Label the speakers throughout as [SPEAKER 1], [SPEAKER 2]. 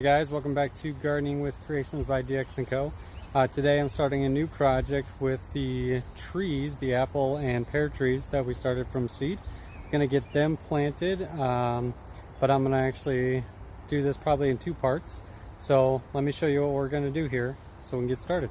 [SPEAKER 1] Guys, welcome back to Gardening with Creations by DX & Co. Today I'm starting a new project with the trees, the apple and pear trees that we started from seed. I'm going to get them planted, but I'm going to actually do this probably in two parts. So let me show you what we're going to do here so we can get started.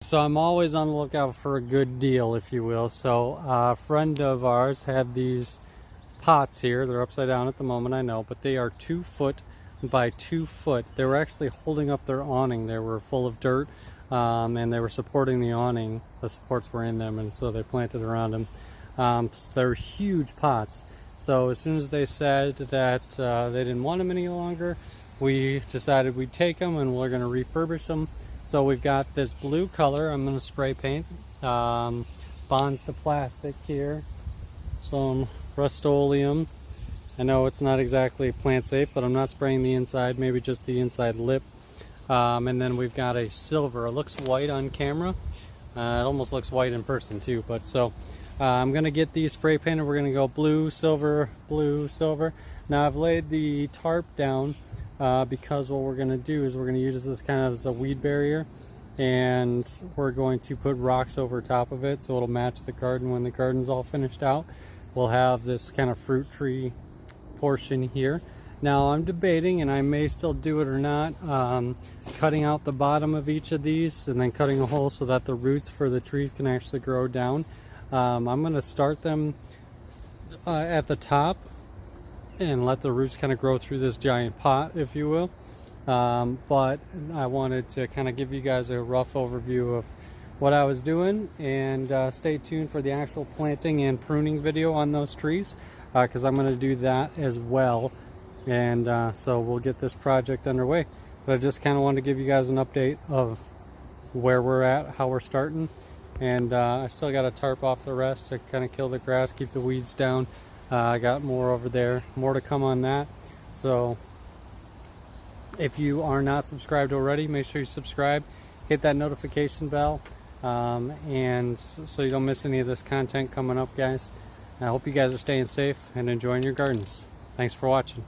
[SPEAKER 1] So I'm always on the lookout for a good deal, if you will. So a friend of ours had these pots here. They're upside down at the moment, I know, but they are 2 foot by 2 foot. They were actually holding up their awning. They were full of dirt, and they were supporting the awning. The supports were in them, and so they planted around them. So they're huge pots. So as soon as they said that they didn't want them any longer, we decided we'd take them and we're going to refurbish them. So we've got this blue color I'm going to spray paint, bonds the plastic here, some Rust-Oleum. I know it's not exactly plant safe, but I'm not spraying the inside, maybe just the inside lip. And then we've got a silver. It looks white on camera. It almost looks white in person too. But so I'm going to get these spray painted. We're going to go blue, silver, blue, silver. Now I've laid the tarp down because what we're going to do is we're going to use this kind of as a weed barrier, and we're going to put rocks over top of it so it'll match the garden. When the garden's all finished out, we'll have this kind of fruit tree portion here. Now I'm debating, and I may still do it or not, cutting out the bottom of each of these and then cutting a hole so that the roots for the trees can actually grow down. I'm going to start them at the top and let the roots kind of grow through this giant pot, if you will. But I wanted to kind of give you guys a rough overview of what I was doing, and stay tuned for the actual planting and pruning video on those trees, because I'm going to do that as well. And so we'll get this project underway. But I just kind of wanted to give you guys an update of where we're at, how we're starting. And I still got to tarp off the rest to kind of kill the grass, keep the weeds down. I got more over there, more to come on that. So if you are not subscribed already, make sure you subscribe, hit that notification bell, and so you don't miss any of this content coming up, guys. I hope you guys are staying safe and enjoying your gardens. Thanks for watching.